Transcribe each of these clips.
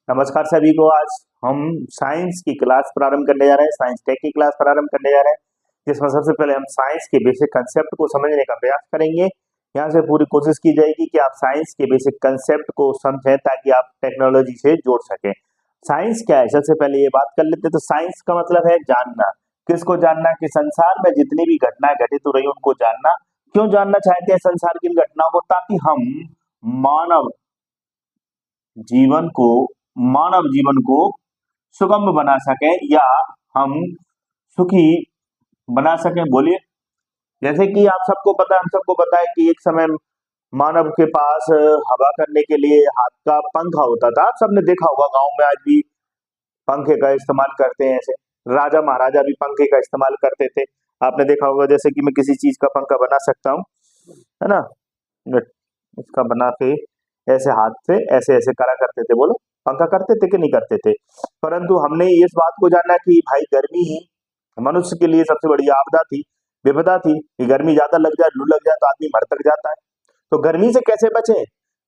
नमस्कार सभी को। आज हम साइंस की क्लास प्रारंभ करने जा रहे हैं, साइंस टेक की क्लास प्रारंभ करने जा रहे हैं, जिसमें सबसे पहले हम साइंस के बेसिक कंसेप्ट को समझने का प्रयास करेंगे। यहाँ से पूरी कोशिश की जाएगी कि आप साइंस के बेसिक कंसेप्ट को समझें ताकि आप टेक्नोलॉजी से जोड़ सकें। साइंस क्या है, सबसे पहले ये बात कर लेते हैं। तो साइंस का मतलब है जानना। किसको जानना? कि संसार में जितनी भी घटनाएं घटित हो रही है उनको जानना। क्यों जानना चाहते हैं संसार की इन घटनाओं को? ताकि हम मानव जीवन को मानव जीवन को सुगम बना सके या हम सुखी बना सकें। बोलिए। जैसे कि आप सबको पता है, हम सबको पता है कि एक समय मानव के पास हवा करने के लिए हाथ का पंखा होता था। आप सबने देखा होगा, गांव में आज भी पंखे का इस्तेमाल करते हैं। ऐसे राजा महाराजा भी पंखे का इस्तेमाल करते थे। आपने देखा होगा, जैसे कि मैं किसी चीज का पंखा बना सकता हूँ, है ना। मैं इसका बना के ऐसे हाथ से ऐसे ऐसे करा करते थे। बोलो, पंखा करते थे कि नहीं करते थे? परंतु हमने इस बात को जाना कि भाई गर्मी मनुष्य के लिए सबसे बड़ी आपदा थी, विपदा थी। कि गर्मी ज्यादा लग जाए, लू लग जाए तो आदमी मर तक जाता है। तो गर्मी से कैसे बचे?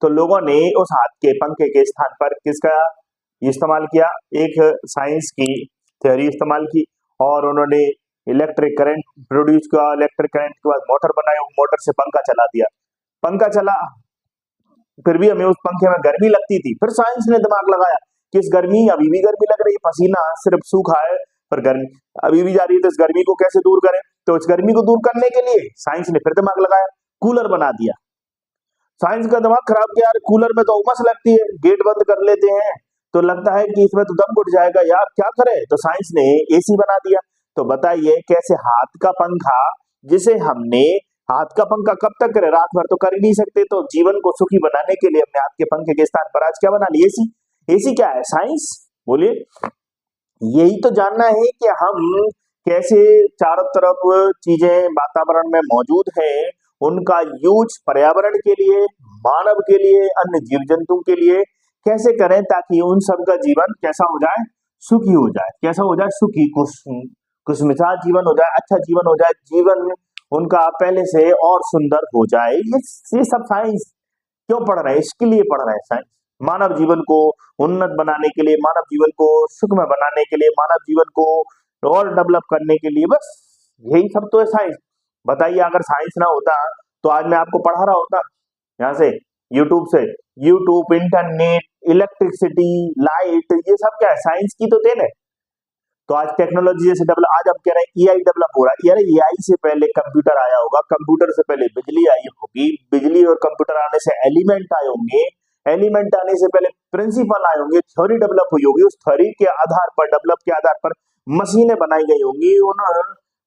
तो लोगों ने उस हाथ के पंखे के स्थान पर किसका इस्तेमाल किया? एक साइंस की थ्योरी इस्तेमाल की और उन्होंने इलेक्ट्रिक करंट प्रोड्यूस किया। इलेक्ट्रिक करंट के बाद मोटर बनाई, मोटर से पंखा चला दिया। पंखा चला, फिर भी हमें उस पंखे में गर्मी लगती थी। फिर साइंस ने दिमाग लगाया कि इस गर्मी अभी भी गर्मी लग रही है, पसीना सिर्फ सूखा है पर गर्मी अभी भी जा रही है, तो इस गर्मी को कैसे दूर करें? तो इस गर्मी को दूर करने के लिए साइंस ने फिर दिमाग लगाया, कूलर बना दिया। साइंस का दिमाग खराब किया, यार कूलर में तो उमस लगती है, गेट बंद कर लेते हैं तो लगता है कि इसमें तो दम घुट जाएगा, यार क्या करें? तो साइंस ने एसी बना दिया। तो बताइए कैसे हाथ का पंखा, जिसे हमने हाथ का पंखा कब तक करे, रात भर तो कर ही नहीं सकते। तो जीवन को सुखी बनाने के लिए हमने हाथ के पंखे के स्थान पर आज क्या बना लिया? एसी। एसी क्या है? साइंस। बोलिए। यही तो जानना है कि हम कैसे चारों तरफ चीजें वातावरण में मौजूद हैं, उनका यूज पर्यावरण के लिए, मानव के लिए, अन्य जीव जंतु के लिए कैसे करें ताकि उन सब का जीवन कैसा हो जाए? सुखी हो जाए। कैसा हो जाए? सुखी, खुशमिजाज जीवन हो जाए, अच्छा जीवन हो जाए, जीवन उनका पहले से और सुंदर हो जाए। ये सब साइंस क्यों पढ़ रहे हैं? इसके लिए पढ़ रहे हैं साइंस। मानव जीवन को उन्नत बनाने के लिए, मानव जीवन को सुखमय बनाने के लिए, मानव जीवन को और डेवलप करने के लिए, बस यही सब तो है साइंस। बताइए, अगर साइंस ना होता तो आज मैं आपको पढ़ा रहा होता यहाँ से, यूट्यूब से। यूट्यूब, इंटरनेट, इलेक्ट्रिसिटी, लाइट, ये सब क्या है? साइंस की तो देन है। तो आज टेक्नोलॉजी जैसे डेवलप, आज हम कह रहे हैं एआई डेवलप हो रहा है। यार एआई से पहले कंप्यूटर आया होगा, कंप्यूटर से पहले बिजली आई होगी, बिजली और कंप्यूटर आने से एलिमेंट आए होंगे, एलिमेंट आने से पहले प्रिंसिपल आए होंगे, थ्योरी डेवलप हुई होगी, उस थ्योरी के आधार पर, डेवलप के आधार पर मशीनें बनाई गई होंगी। उन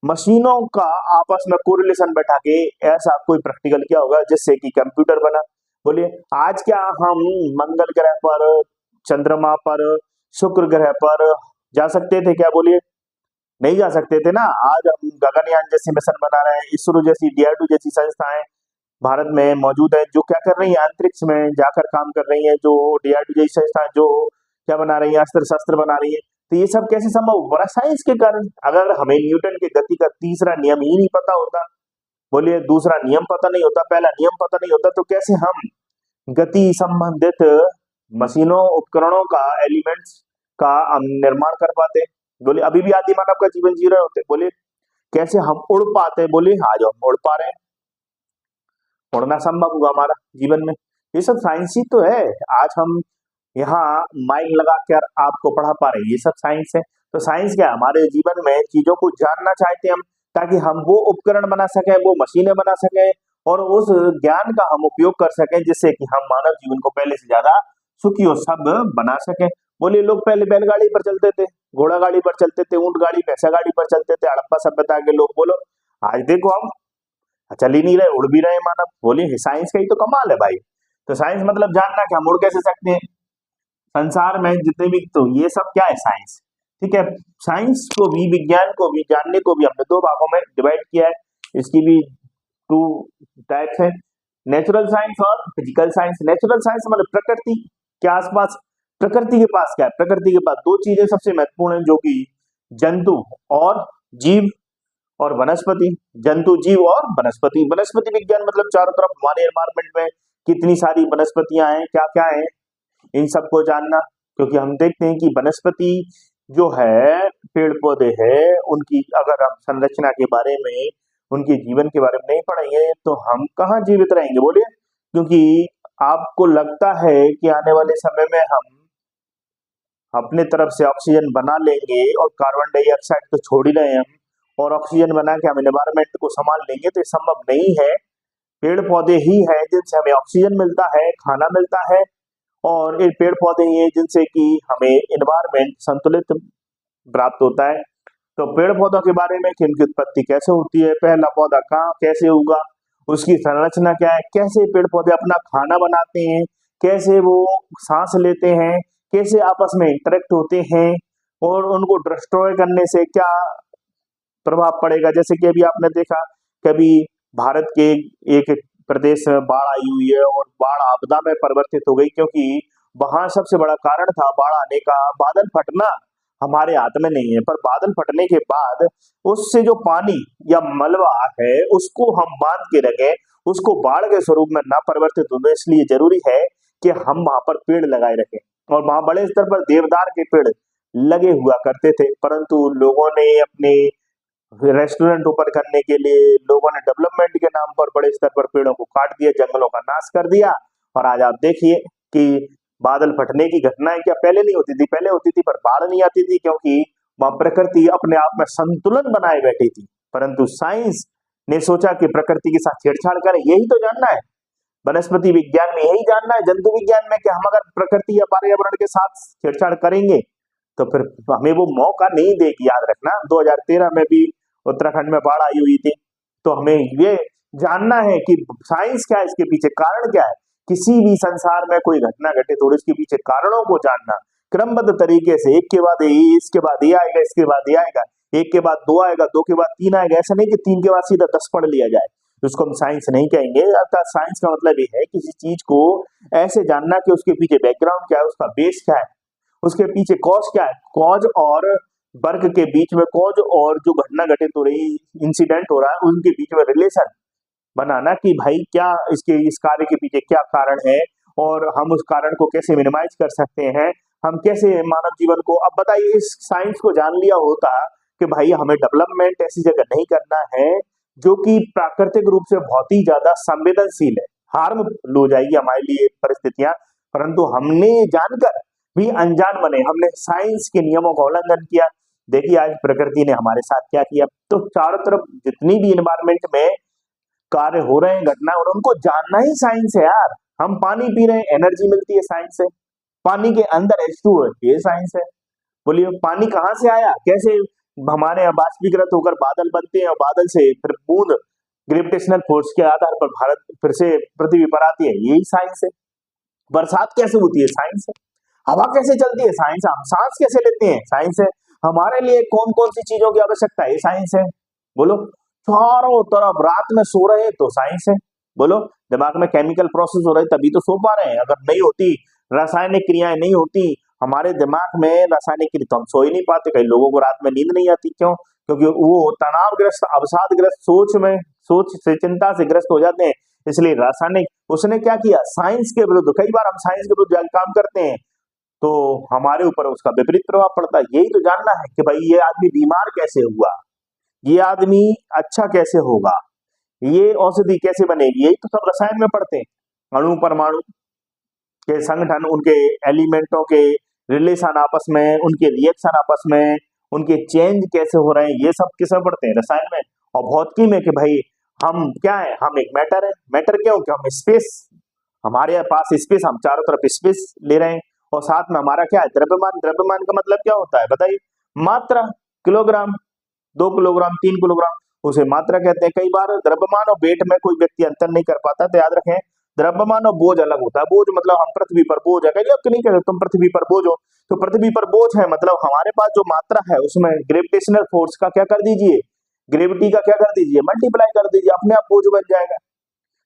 मशीनों का आपस में कोरिलेशन बैठा के ऐसा कोई प्रैक्टिकल किया होगा जिससे कि कंप्यूटर बना। बोलिए, आज क्या हम मंगल ग्रह पर, चंद्रमा पर, शुक्र ग्रह पर जा सकते थे क्या? बोलिए, नहीं जा सकते थे ना। आज हम गगनयान जैसे मिशन बना रहे हैं, इसरो जैसी, डीआरडीओ जैसी संस्थाएं भारत में मौजूद है जो क्या कर रही है? अंतरिक्ष में जाकर काम कर रही है। जो डीआरडीओ जैसी संस्थाएं जो क्या बना रही है? अस्त्र शस्त्र बना रही है। तो ये सब कैसे संभव हो रहा? साइंस के कारण। अगर हमें न्यूटन के गति का तीसरा नियम ही नहीं पता होता, बोलिए, दूसरा नियम पता नहीं होता, पहला नियम पता नहीं होता, तो कैसे हम गति संबंधित मशीनों, उपकरणों का, एलिमेंट्स का हम निर्माण कर पाते? बोले, अभी भी आदि मानव का जीवन जी रहे होते। बोले, कैसे हम उड़ पाते? बोले, आज हम उड़ पा रहे हैं, उड़ना संभव हुआ हमारा जीवन में। ये सब साइंस ही तो है। आज हम यहाँ माइंड लगा कर आपको पढ़ा पा रहे हैं, ये सब साइंस है। तो साइंस क्या है? हमारे जीवन में चीजों को जानना चाहते हैं हम, ताकि हम वो उपकरण बना सकें, वो मशीनें बना सकें और उस ज्ञान का हम उपयोग कर सकें, जिससे कि हम मानव जीवन को पहले से ज्यादा सुखी और सब बना सकें। बोलिए, लोग पहले बैलगाड़ी पर चलते थे, घोड़ा गाड़ी पर चलते थे, ऊंट गाड़ी, भैंसा गाड़ी पर चलते थे, हड़प्पा सभ्यता के लोग। बोलो, आज देखो हम चल ही नहीं रहे, उड़ भी रहे मानव। बोलिए, साइंस का ही तो कमाल है भाई। तो साइंस मतलब जानना कि हम उड़ कैसे सकते हैं संसार में जितने भी। तो ये सब क्या है? साइंस। ठीक है। साइंस को भी, विज्ञान को भी, जानने को भी हमने दो भागों में डिवाइड किया है। इसकी भी टू टाइप्स है, नेचुरल साइंस और फिजिकल साइंस। नेचुरल साइंस मतलब प्रकृति के आसपास, प्रकृति के पास क्या है? प्रकृति के पास दो चीजें सबसे महत्वपूर्ण है, जो कि जंतु और जीव और वनस्पति। जंतु, जीव और वनस्पति। वनस्पति विज्ञान मतलब चारों तरफ हमारे एनवायरमेंट में कितनी सारी वनस्पतियां हैं, क्या क्या है, इन सबको जानना। क्योंकि हम देखते हैं कि वनस्पति जो है, पेड़ पौधे है, उनकी अगर हम संरचना के बारे में, उनके जीवन के बारे में नहीं पढ़ेंगे तो हम कहाँ जीवित रहेंगे बोलिए। क्योंकि आपको लगता है कि आने वाले समय में हम अपने तरफ से ऑक्सीजन बना लेंगे और कार्बन डाइऑक्साइड तो छोड़ ही रहे हैं हम, और ऑक्सीजन बना के हम एनवायरमेंट को संभाल लेंगे, तो ये संभव नहीं है। पेड़ पौधे ही हैं जिनसे हमें ऑक्सीजन मिलता है, खाना मिलता है, और ये पेड़ पौधे ही हैं जिनसे कि हमें एनवायरमेंट संतुलित प्राप्त होता है। तो पेड़ पौधों के बारे में कि इनकी उत्पत्ति कैसे होती है, पहला पौधा कहाँ कैसे उगा, उसकी संरचना क्या है, कैसे पेड़ पौधे अपना खाना बनाते हैं, कैसे वो सांस लेते हैं, कैसे आपस में इंटरेक्ट होते हैं, और उनको डिस्ट्रॉय करने से क्या प्रभाव पड़ेगा। जैसे कि अभी आपने देखा कभी भारत के एक प्रदेश में बाढ़ आई हुई है और बाढ़ आपदा में परिवर्तित हो गई, क्योंकि वहां सबसे बड़ा कारण था बाढ़ आने का बादल फटना। हमारे हाथ में नहीं है, पर बादल फटने के बाद उससे जो पानी या मलबा है उसको हम बांध के रखें, उसको बाढ़ के स्वरूप में ना परिवर्तित हो। तो इसलिए जरूरी है कि हम वहां पर पेड़ लगाए रखें, और वहां बड़े स्तर पर देवदार के पेड़ लगे हुआ करते थे, परंतु लोगों ने अपने रेस्टोरेंट ओपन करने के लिए, लोगों ने डेवलपमेंट के नाम पर बड़े स्तर पर पेड़ों को काट दिया, जंगलों का नाश कर दिया, और आज आप देखिए कि बादल फटने की घटनाएं क्या पहले नहीं होती थी, पहले होती थी पर बाढ़ नहीं आती थी, क्योंकि वहां प्रकृति अपने आप में संतुलन बनाए बैठी थी। परंतु साइंस ने सोचा कि प्रकृति के साथ छेड़छाड़ करें, यही तो जानना है। वनस्पति विज्ञान में यही जानना है, जंतु विज्ञान में, कि हम अगर प्रकृति या पर्यावरण के साथ छेड़छाड़ करेंगे तो फिर हमें वो मौका नहीं देगी। याद रखना 2013 में भी उत्तराखंड में बाढ़ आई हुई थी। तो हमें ये जानना है कि साइंस क्या है, इसके पीछे कारण क्या है। किसी भी संसार में कोई घटना घटे तो इसके पीछे कारणों को जानना, क्रमबद्ध तरीके से, एक के बाद ये, इसके बाद ये आएगा, इसके बाद ये आएगा, एक के बाद दो आएगा, दो के बाद तीन आएगा, ऐसा नहीं कि तीन के बाद सीधा 10 पढ़ लिया जाए, उसको हम साइंस नहीं कहेंगे। अर्थात साइंस का मतलब ये है किसी चीज को ऐसे जानना कि उसके पीछे बैकग्राउंड क्या है, उसका बेस क्या है, उसके पीछे कॉज क्या है, कॉज और वर्क के बीच में, कॉज और जो घटना घटित हो रही, इंसिडेंट हो रहा है, उनके बीच में रिलेशन बनाना कि भाई क्या इसके, इस कार्य के पीछे क्या कारण है, और हम उस कारण को कैसे मिनिमाइज कर सकते हैं, हम कैसे मानव जीवन को। अब बताइए, इस साइंस को जान लिया होता कि भाई हमें डेवलपमेंट ऐसी जगह नहीं करना है जो कि प्राकृतिक रूप से बहुत ही ज्यादा संवेदनशील है, हार्मफुल हो जाएगी हमारे लिए परिस्थितियां, परंतु हमने जानकर भी अनजान बने, हमने साइंस के नियमों का उल्लंघन किया। देखिए आज प्रकृति ने हमारे साथ क्या किया। तो चारों तरफ जितनी भी एनवायरमेंट में कार्य हो रहे हैं, घटना, और उनको जानना ही साइंस है यार। हम पानी पी रहे हैं, एनर्जी मिलती है, साइंस है। पानी के अंदर H2O है, ये साइंस है। बोलिए पानी कहाँ से आया, कैसे हमारे यहाँ बाष्पीकृत होकर बादल बनते हैं, और बादल से फिर बूंद ग्रेविटेशनल फोर्स के आधार पर भारत फिर से पृथ्वी पर आती है, यही साइंस है। बरसात कैसे होती है, साइंस है। हवा कैसे चलती है, साइंस है। हम सांस कैसे लेते हैं, साइंस है। हमारे लिए कौन कौन सी चीजों की आवश्यकता है, ये साइंस है। बोलो चारों तरफ रात में सो रहे हैं तो साइंस है। बोलो दिमाग में केमिकल प्रोसेस हो रहे हैं तभी तो सो पा रहे हैं, अगर नहीं होती, रासायनिक क्रियाएं नहीं होती हमारे दिमाग में, रासायनिक क्रिया, तो हम सो ही नहीं पाते। कई लोगों को रात में नींद नहीं आती, क्यों? क्योंकि वो तनावग्रस्त, अवसादग्रस्त, सोच से, चिंता से ग्रस्त हो जाते हैं। इसलिए रासायनिक, उसने क्या किया, साइंस के विरुद्ध, कई बार हम साइंस के विरुद्ध काम करते हैं तो हमारे ऊपर उसका विपरीत प्रभाव पड़ता है। यही तो जानना है कि भाई ये आदमी बीमार कैसे हुआ, ये आदमी अच्छा कैसे होगा, ये औषधि कैसे बनेगी, यही तो सब रसायन में पढ़ते हैं। अणु परमाणु के संगठन, उनके एलिमेंटों के रिलेशन आपस में, उनके रिएक्शन आपस में, उनके चेंज कैसे हो रहे हैं, ये सब किसमें पढ़ते हैं, रसायन में। और भौतिकी में कि भाई हम क्या है, हम एक मैटर है। मैटर क्या हो, कि हम स्पेस, हमारे पास स्पेस, हम चारों तरफ स्पेस ले रहे हैं, और साथ में हमारा क्या है, द्रव्यमान। द्रव्यमान का मतलब क्या होता है बताइए, मात्रा, किलोग्राम, 2 किलोग्राम, 3 किलोग्राम, उसे मात्रा कहते हैं। कई बार द्रव्यमान और वेट में कोई व्यक्ति अंतर नहीं कर पाता, तो याद रखें द्रव्यमान और बोझ अलग होता है। बोझ मतलब हम पृथ्वी पर बोझ है, नहीं कहते तुम पृथ्वी पर बोझ हो, तो पृथ्वी पर बोझ है मतलब हमारे पास जो मात्रा है उसमें ग्रेविटेशनल फोर्स का क्या कर दीजिए, ग्रेविटी का क्या कर दीजिए, मल्टीप्लाई कर दीजिए, अपने आप बोझ बन जाएगा।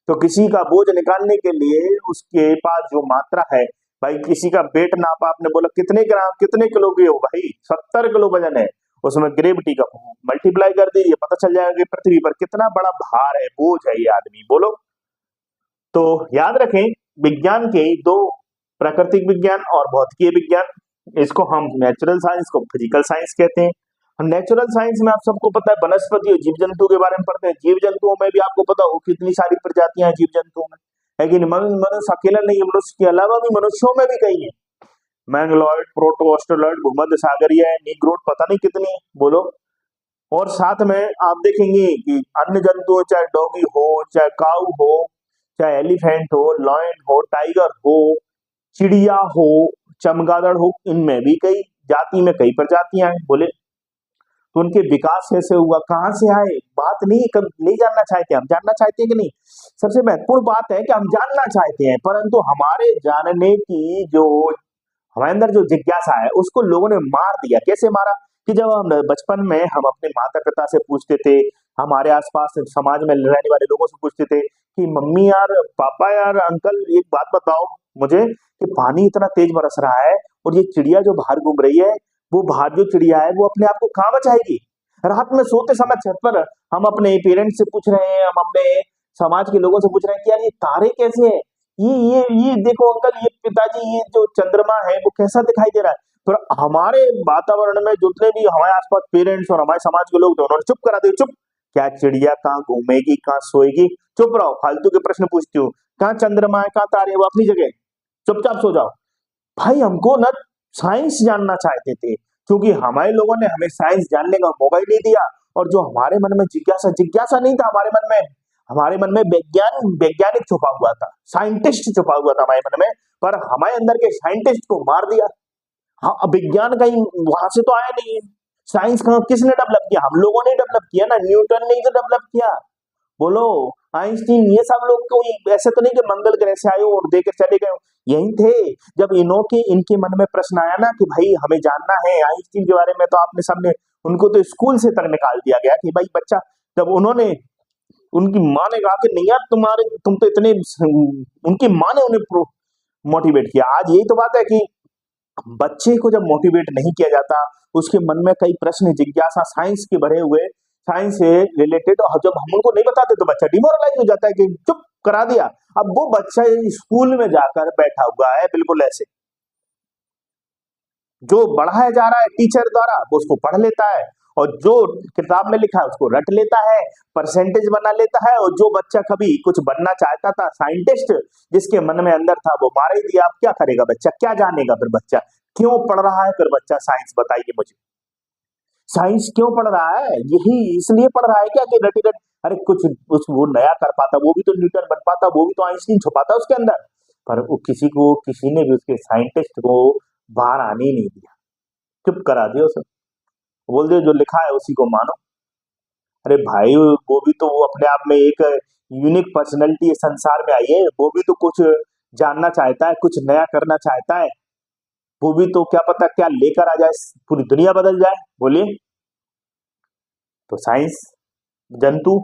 तो किसी का बोझ निकालने के लिए उसके पास जो मात्रा है, भाई किसी का वेट नापा, आपने बोला कितने ग्राम, कितने किलो के हो, भाई 70 किलो वजन है, उसमें ग्रेविटी का मल्टीप्लाई कर दीजिए, पता चल जाएगा कि पृथ्वी पर कितना बड़ा भार है, बोझ है ये आदमी। बोलो, तो याद रखें विज्ञान के दो, प्राकृतिक विज्ञान और भौतिकीय विज्ञान। इसको हम नेचुरल साइंस को फिजिकल साइंस कहते हैं। हम नेचुरल साइंस में आप सबको पता है वनस्पति और जीव जंतु के बारे में पढ़ते हैं। जीव जंतुओं में भी आपको पता हो कितनी सारी प्रजातियां हैं जीव जंतुओं में, है कि नहीं? मनुष्य अकेला नहीं है, मनुष्य के अलावा भी मनुष्यों में भी कई है। मैंगलॉयड, प्रोटोस्टोलॉयड, भूमध्य सागरीय है, नीग्रोड, पता नहीं कितनी है, बोलो। और साथ में आप देखेंगे कि अन्य जंतु चाहे डॉगी हो, चाहे काऊ हो, चाहे एलिफेंट हो, लॉयन हो, टाइगर हो, चिड़िया हो, चमगादड़ हो, इनमें भी कई जाति में कई प्रजातियां हैं, बोले। तो उनके विकास कैसे हुआ, कहाँ से आए, बात नहीं कब नहीं जानना चाहते, हम जानना चाहते हैं कि नहीं? सबसे महत्वपूर्ण बात है कि हम जानना चाहते हैं, परंतु हमारे जानने की जो हमारे अंदर जो जिज्ञासा है उसको लोगों ने मार दिया। कैसे मारा? कि जब हम बचपन में हम अपने माता पिता से पूछते थे, हमारे आसपास समाज में रहने वाले लोगों से पूछते थे कि मम्मी यार, पापा यार, अंकल एक बात बताओ मुझे कि पानी इतना तेज बरस रहा है और ये चिड़िया जो बाहर घूम रही है, वो बाहर जो चिड़िया है वो अपने आप को कहाँ बचाएगी? रात में सोते समय छत पर हम अपने पेरेंट्स से पूछ रहे हैं, हम अपने समाज के लोगों से पूछ रहे हैं कि यार ये तारे कैसे हैं, ये देखो अंकल, ये पिताजी, ये जो चंद्रमा है वो कैसा दिखाई दे रहा है। पर हमारे वातावरण में जितने भी हमारे आसपास पेरेंट्स और हमारे समाज के लोग थे, उन्होंने चुप करा दिया, चुप, क्या चिड़िया कहाँ घूमेगी, कहाँ सोएगी, चुप रहो, फालतू के प्रश्न पूछती हूँ, कहाँ चंद्रमा है, कहाँ तारे, वो अपनी जगह, चुपचाप सो जाओ। भाई हमको ना साइंस जानना चाहते थे, क्योंकि हमारे लोगों ने हमें साइंस जानने का मौका ही नहीं दिया। और जो हमारे मन में जिज्ञासा नहीं था हमारे मन में वैज्ञानिक छुपा हुआ था, साइंटिस्ट छुपा हुआ था हमारे मन में, पर हमारे अंदर के साइंटिस्ट को मार दिया। हाँ, अब विज्ञान कहीं वहां से तो आया नहीं है, साइंस कहाँ किसने डेवलप किया? हम लोगों ने डेवलप किया ना, न्यूटन ने ही तो डेवलप किया, बोलो। आइंस्टीन, ये सब लोग कोई ऐसे तो नहीं कि मंगल ग्रह से आए और देकर चले गए, यही थे। जब इनके मन में प्रश्न आया ना कि भाई हमें जानना है आइंस्टीन के बारे में, तो आपने सामने उनको तो स्कूल से तक निकाल दिया गया कि भाई बच्चा, जब उन्होंने उनकी माँ ने कहा कि नहीं यार तुम तो इतने, उनकी माँ ने उन्हें मोटिवेट किया। आज यही तो बात है कि बच्चे को जब मोटिवेट नहीं किया जाता, उसके मन में कई प्रश्न, जिज्ञासा साइंस के भरे हुए, साइंस से रिलेटेड, और जब हम उनको नहीं बताते तो बच्चा डिमोरलाइज हो जाता है कि चुप करा दिया। अब वो बच्चा स्कूल में जाकर बैठा हुआ है बिल्कुल ऐसे, जो पढ़ाया जा रहा है टीचर द्वारा वो उसको पढ़ लेता है, और जो किताब में लिखा है उसको रट लेता है, परसेंटेज बना लेता है। और जो बच्चा कभी कुछ बनना चाहता था, साइंटिस्ट जिसके मन में अंदर था, वो मार ही दिया। अब क्या करेगा बच्चा, क्या जानेगा फिर बच्चा? क्यों पढ़ रहा है फिर बच्चा साइंस, बताइए मुझे। साइंस क्यों पढ़ रहा है? यही इसलिए पढ़ रहा है क्या कि रटी रट, अरे कुछ वो नया कर पाता, वो भी तो न्यूटन बन पाता, वो भी तो आइंस्टीन छुपाता उसके अंदर। पर वो किसी ने भी उसके साइंटिस्ट को बाहर आने ही नहीं दिया, चुप करा दिया उसे, बोल दिया जो लिखा है उसी को मानो। अरे भाई, वो भी तो वो अपने आप में एक यूनिक पर्सनैलिटी संसार में आई है, वो भी तो कुछ जानना चाहता है, कुछ नया करना चाहता है, वो भी तो क्या पता क्या लेकर आ जाए, पूरी दुनिया बदल जाए, बोलिए। तो साइंस, जंतु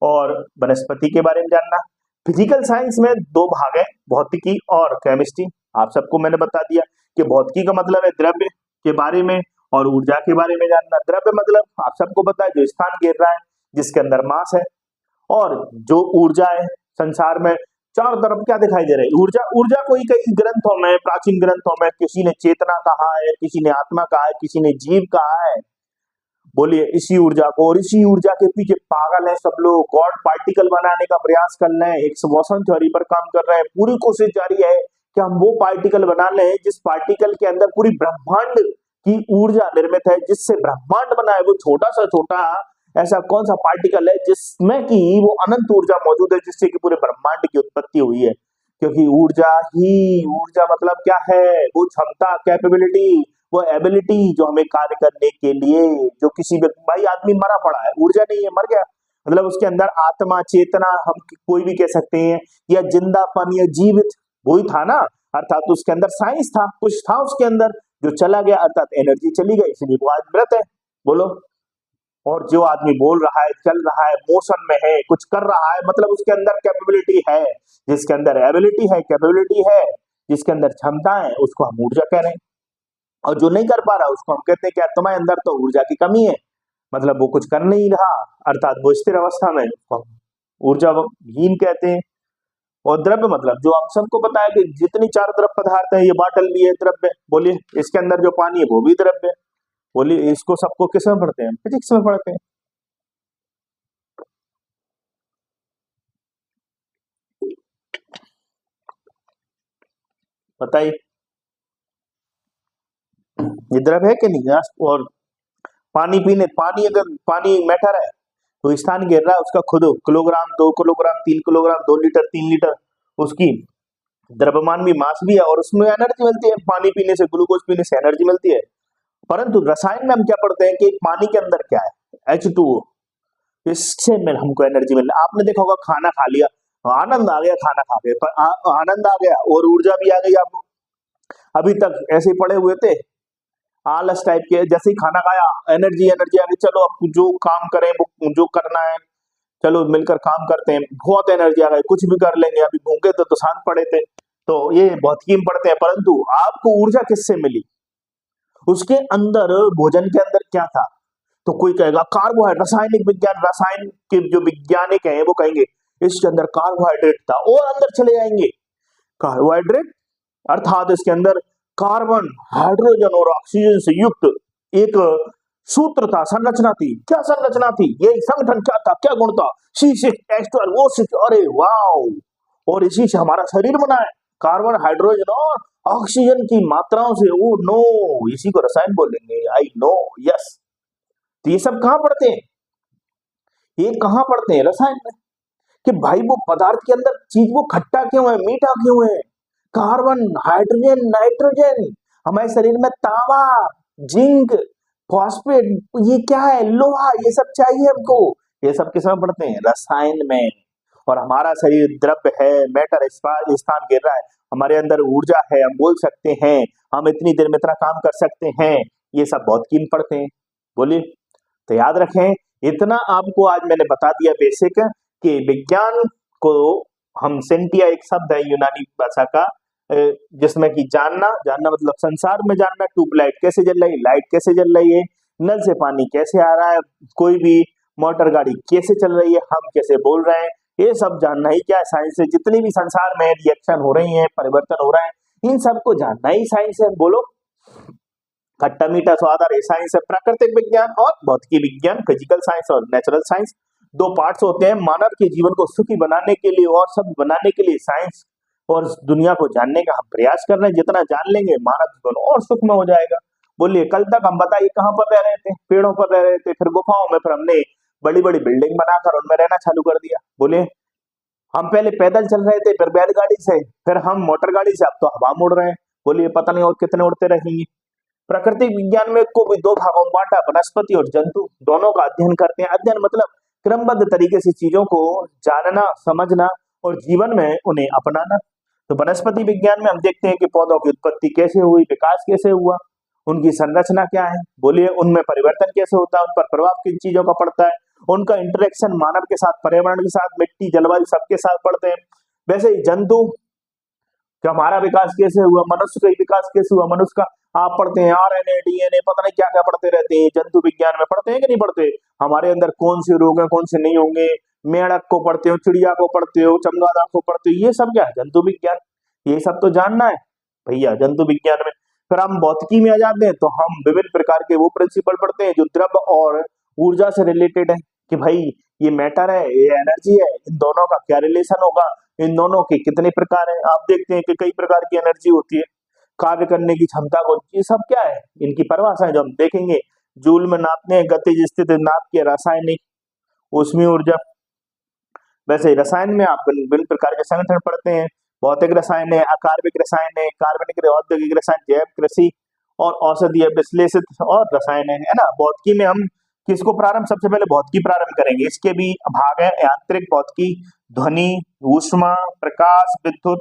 और वनस्पति के बारे में जानना। फिजिकल साइंस में दो भाग है, भौतिकी और केमिस्ट्री। आप सबको मैंने बता दिया कि भौतिकी का मतलब है द्रव्य के बारे में, और ऊर्जा के बारे में जानना। द्रव्य मतलब आप सबको पता है जो स्थान घेर रहा है, जिसके अंदर मास है। और जो ऊर्जा है, संसार में चारों तरफ क्या दिखाई दे रहा है, ऊर्जा। ऊर्जा को ही कई ग्रंथों में, प्राचीन ग्रंथों में किसी ने चेतना कहा है, किसी ने आत्मा कहा है, किसी ने जीव कहा है, बोलिए। इसी ऊर्जा को, और इसी ऊर्जा के पीछे पागल है सब लोग, गॉड पार्टिकल बनाने का प्रयास कर रहे हैं, एक बोसन थ्योरी पर काम कर रहे हैं, पूरी कोशिश जारी है कि हम वो पार्टिकल बना लें जिस पार्टिकल के अंदर पूरी ब्रह्मांड की ऊर्जा निर्मित है, जिससे ब्रह्मांड बना है। वो छोटा सा छोटा ऐसा कौन सा पार्टिकल है जिसमें कि वो अनंत ऊर्जा मौजूद है, जिससे कि पूरे ब्रह्मांड की उत्पत्ति हुई है। क्योंकि ऊर्जा मतलब क्या है, वो क्षमता, कैपेबिलिटी, वो एबिलिटी जो हमें कार्य करने के लिए, जो किसी व्यक्ति, भाई आदमी मरा पड़ा है, ऊर्जा नहीं है, मर गया, मतलब उसके अंदर आत्मा, चेतना हम कोई भी कह सकते हैं, या जिंदापन या जीवित, वही था ना, अर्थात उसके अंदर साइंस था, कुछ था उसके अंदर जो चला गया, अर्थात एनर्जी चली गई, इसलिए वो आज मृत है, बोलो। और जो आदमी बोल रहा है, चल रहा है, मोशन में है, कुछ कर रहा है, मतलब उसके अंदर कैपेबिलिटी है, जिसके अंदर एबिलिटी है, कैपेबिलिटी है, जिसके अंदर क्षमता है, उसको हम ऊर्जा कह रहे हैं। और जो नहीं कर पा रहा उसको हम कहते हैं कि तुम्हारे अंदर तो ऊर्जा की कमी है, मतलब वो कुछ कर नहीं रहा, अर्थात वो स्थिर अवस्था में, ऊर्जाहीन कहते हैं। और द्रव्य मतलब जो हम सबको पता है कि जितनी चार तरफ पदार्थ है, ये बाटल भी है द्रव्य। बोलिए इसके अंदर जो पानी है वो भी द्रव्य है। बोलिए इसको सबको किस में पढ़ते हैं? फिजिक्स में पढ़ते हैं। बताइए ये द्रव्य है कि नहीं? और पानी पानी अगर पानी मैटर है तो स्थान घेर रहा है उसका खुद kilogram, 2 kilogram, 3 kilogram, 2 litre, 3 litre, उसकी द्रव्यमान भी मास भी है और उसमें एनर्जी मिलती है। पानी पीने से, ग्लूकोज पीने से एनर्जी मिलती है। परंतु रसायन में हम क्या पढ़ते हैं कि पानी के अंदर क्या है? H2O, इससे में हमको एनर्जी मिल। आपने देखा होगा खाना खा लिया, आनंद आ गया खाना खा के, आनंद आ गया और ऊर्जा भी आ गई। आप अभी तक ऐसे ही पड़े हुए थे आलस टाइप के, जैसे ही खाना खाया एनर्जी एनर्जी आ गई, चलो अब जो काम करें वो जो करना है, चलो मिलकर काम करते हैं, बहुत एनर्जी आ गई, कुछ भी कर लेंगे। अभी भूखे थे तो शांत पड़े थे, तो ये भौतिकी में पढ़ते हैं। परंतु आपको ऊर्जा किससे मिली? उसके अंदर, भोजन के अंदर क्या था? तो कोई कहेगा कार्बोहाइड्रेट, रासायनिक विज्ञान, रसायन के जो वैज्ञानिक हैं वो कहेंगे इसके अंदर कार्बोहाइड्रेट था, और अंदर चले जाएंगे कार्बोहाइड्रेट अर्थात इसके अंदर कार्बन, हाइड्रोजन और ऑक्सीजन से युक्त एक सूत्र था, संरचना थी। क्या संरचना थी? ये संगठन क्या था, क्या गुण था? C6H12 O6, अरे वाह! और इसी से हमारा शरीर बना है, कार्बन, हाइड्रोजन और ऑक्सीजन की मात्राओं से। ओ नो, इसी को रसायन बोलेंगे। I know, yes. तो ये सब कहाँ पढ़ते हैं? ये कहाँ पढ़ते हैं? रसायन में। कि भाई वो पदार्थ के अंदर चीज वो खट्टा क्यों है, मीठा क्यों है? कार्बन, हाइड्रोजन, नाइट्रोजन, हमारे शरीर में तांबा, जिंक, फॉस्फेट, ये क्या है, लोहा, ये सब चाहिए हमको। ये सब किस में पढ़ते हैं? रसायन में। और हमारा शरीर द्रव्य है, मैटर, स्थान घेर रहा है, हमारे अंदर ऊर्जा है, हम बोल सकते हैं, हम इतनी देर में इतना काम कर सकते हैं, ये सब भौतिकी में पढ़ते हैं। बोलिए, तो याद रखें, इतना आपको आज मैंने बता दिया बेसिक कि विज्ञान को हम सेंटिया, एक शब्द है यूनानी भाषा का, जिसमें कि जानना मतलब संसार में जानना, ट्यूबलाइट कैसे जल रही, लाइट कैसे जल रही है, नल से पानी कैसे आ रहा है, कोई भी मोटर गाड़ी कैसे चल रही है, हम कैसे बोल रहे हैं, ये सब जानना ही क्या है साइंस है। जितनी भी संसार में रिएक्शन हो रही है, परिवर्तन हो रहा है, इन सबको जानना ही साइंस है। बोलो, खट्टा मीठा स्वाद और साइंस है। प्राकृतिक विज्ञान और भौतिकी विज्ञान, फिजिकल साइंस और नेचुरल साइंस, दो पार्ट्स होते हैं। मानव के जीवन को सुखी बनाने के लिए और सब बनाने के लिए साइंस और दुनिया को जानने का हम प्रयास कर रहे हैं। जितना जान लेंगे मानव जीवन और सुखमय हो जाएगा। बोलिए, कल तक हम बताइए कहाँ पर रह रहे थे? पेड़ों पर रह रहे थे, फिर गुफाओं में, फिर हमने बड़ी बड़ी बिल्डिंग बनाकर उनमें रहना चालू कर दिया। बोलिए, हम पहले पैदल चल रहे थे, फिर बैलगाड़ी से, फिर हम मोटर गाड़ी से, अब तो हवा मुड़ रहे हैं। बोलिए, पता नहीं और कितने उड़ते रहेंगे। प्राकृतिक विज्ञान में को भी दो भागों में बांटा, वनस्पति और जंतु, दोनों का अध्ययन करते हैं। अध्ययन मतलब क्रमबद्ध तरीके से चीजों को जानना, समझना और जीवन में उन्हें अपनाना। तो वनस्पति विज्ञान में हम देखते हैं कि पौधों की उत्पत्ति कैसे हुई, विकास कैसे हुआ, उनकी संरचना क्या है, बोलिए उनमें परिवर्तन कैसे होता है, उन पर प्रभाव किन चीजों का पड़ता है, उनका इंटरेक्शन मानव के साथ, पर्यावरण के साथ, मिट्टी, जलवायु सबके साथ पड़ते हैं। वैसे ही जंतु कि हमारा विकास कैसे हुआ, मनुष्य का विकास कैसे हुआ, मनुष्य का आप पढ़ते हैं RNA, DNA, पता नहीं क्या क्या पढ़ते रहते हैं। जंतु विज्ञान में पढ़ते हैं कि नहीं पढ़ते? हमारे अंदर कौन से रोग हैं, कौन से नहीं होंगे, मेंढक को पढ़ते हो, चिड़िया को पढ़ते हो, चमगादड़ को पढ़ते हो, ये सब क्या है? जंतु विज्ञान। ये सब तो जानना है भैया जंतु विज्ञान में। फिर हम भौतिकी में आ जाते हैं तो हम विभिन्न प्रकार के वो प्रिंसिपल पढ़ते हैं जो द्रव्य और ऊर्जा से रिलेटेड है, कि भाई ये मैटर है, ये एनर्जी है, इन दोनों का क्या रिलेशन होगा, इन दोनों के कितने प्रकार हैं। आप देखते हैं कि कई प्रकार की एनर्जी होती है, कार्य करने की क्षमता को, ये सब क्या है, इनकी परिभाषा है जो हम देखेंगे। जूल में नापते हैं, गतिज स्थिति नाप के, रासायनिक, ऊष्मीय ऊर्जा। वैसे ही रसायन में आप विभिन्न प्रकार के संगठन पढ़ते हैं। भौतिक रसायन है, अकार्बनिक रसायन है, कार्बनिक, औद्योगिक रसायन, जैव, कृषि और औषधीय विश्लेषित और रसायन है ना। भौतिकी में हम किसको प्रारंभ, सबसे पहले भौतिकी प्रारंभ करेंगे। इसके भी भाग है, यांत्रिक भौतिकी, ध्वनि, ऊष्मा, प्रकाश, विद्युत,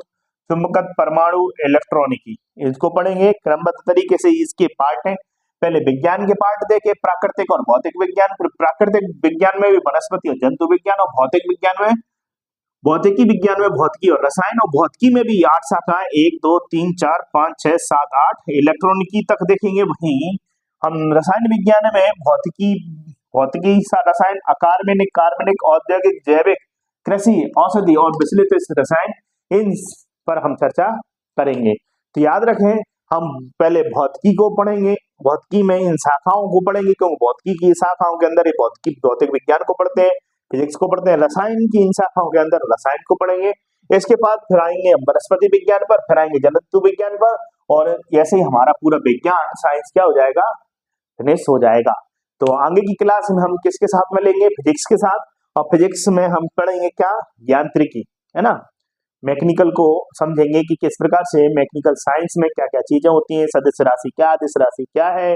चुंबकत्व, परमाणु, इलेक्ट्रॉनिकी, इसको पढ़ेंगे क्रमबद्ध तरीके से। इसके पार्ट है, पहले विज्ञान के पार्ट देखे, प्राकृतिक और भौतिक विज्ञान, फिर प्राकृतिक विज्ञान में भी वनस्पति और जंतु विज्ञान, और भौतिक विज्ञान में, भौतिकी विज्ञान में भौतिकी और रसायन, और भौतिकी में भी 8 शाखाएं, 1 2 3 4 5 6 7 8, इलेक्ट्रॉनिकी तक देखेंगे। वहीं हम रसायन विज्ञान में भौतिकी, रसायन, अकार्बनिक, कार्बनिक, औद्योगिक, जैविक, कृषि, औषधि और विश्लेषित रसायन, इन पर हम चर्चा करेंगे। तो याद रखें, हम पहले भौतिकी को पढ़ेंगे, भौतिकी में इन शाखाओं को पढ़ेंगे, क्योंकि भौतिकी की शाखाओं के अंदर भौतिकी भौतिक विज्ञान को पढ़ते हैं, फिजिक्स को पढ़ते हैं, रसायन की इन शाखाओं के अंदर रसायन को पढ़ेंगे। इसके बाद फिर आएंगे हम वनस्पति विज्ञान पर, फिर आएंगे जलतु विज्ञान पर, और ऐसे ही हमारा पूरा विज्ञान साइंस क्या हो जाएगा, फिनिश हो जाएगा। तो आगे की क्लास में हम किसके साथ मिलेंगे, फिजिक्स के साथ, और फिजिक्स में हम पढ़ेंगे क्या, यांत्रिकी, है ना, मैकेनिकल को समझेंगे कि किस प्रकार से मैकेनिकल साइंस में क्या क्या चीजें होती हैं, सदिश राशि क्या, अदिश राशि क्या है,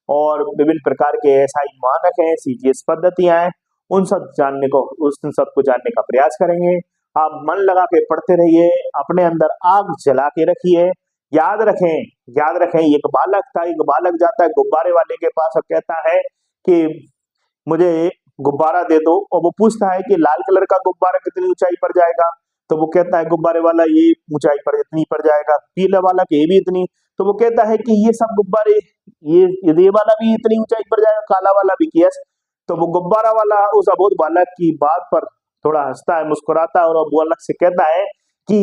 और विभिन्न प्रकार के एसआई मानक हैं, सीजीएस पद्धतियां हैं, उन सब जानने को, उन सबको जानने का प्रयास करेंगे। आप मन लगा के पढ़ते रहिए, अपने अंदर आग जला के रखिए। याद रखें, एक बालक था, एक बालक जाता है गुब्बारे वाले के पास और कहता है कि मुझे गुब्बारा दे दो, और वो पूछता है कि लाल कलर का गुब्बारा कितनी ऊंचाई पर जाएगा, तो वो कहता है गुब्बारे वाला ये ऊंचाई पर इतनी पर जाएगा, पीला वाला के भी इतनी, तो वो कहता है कि ये सब गुब्बारे, ये वाला भी इतनी ऊंचाई पर जाएगा, काला वाला भी, यस। तो वो गुब्बारा वाला उस अबोध बालक की बात पर थोड़ा हंसता है, मुस्कुराता है, और वो बालक से कहता है कि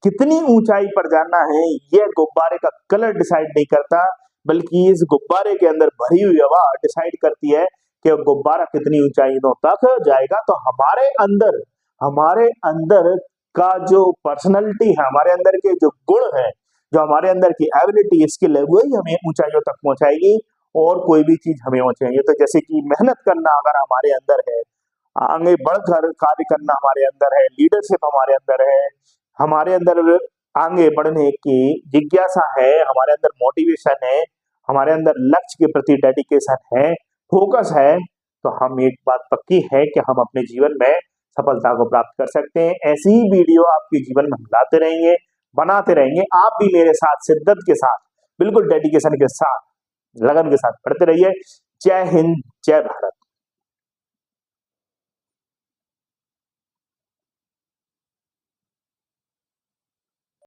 कितनी ऊंचाई पर जाना है ये गुब्बारे का कलर डिसाइड नहीं करता, बल्कि इस गुब्बारे के अंदर भरी हुई हवा डिसाइड करती है कि गुब्बारा कितनी ऊंचाइयों तक जाएगा। तो हमारे अंदर का जो पर्सनैलिटी है, हमारे अंदर के जो गुण है, जो हमारे अंदर की एबिलिटी, स्किल है, वही हमें ऊंचाइयों तक पहुंचाएगी, और कोई भी चीज हमें पहुंचाएगी। तो जैसे कि मेहनत करना अगर हमारे अंदर है, आगे बढ़कर कार्य करना हमारे अंदर है, लीडरशिप हमारे अंदर है, हमारे अंदर आगे बढ़ने की जिज्ञासा है, हमारे अंदर मोटिवेशन है, हमारे अंदर लक्ष्य के प्रति डेडिकेशन है, फोकस है, तो हम एक बात पक्की है कि हम अपने जीवन में सफलता को प्राप्त कर सकते हैं। ऐसी ही वीडियो आपके जीवन में हम लाते रहेंगे, बनाते रहेंगे। आप भी मेरे साथ शिद्दत के साथ, बिल्कुल डेडिकेशन के साथ, लगन के साथ पढ़ते रहिए। जय हिंद, जय भारत।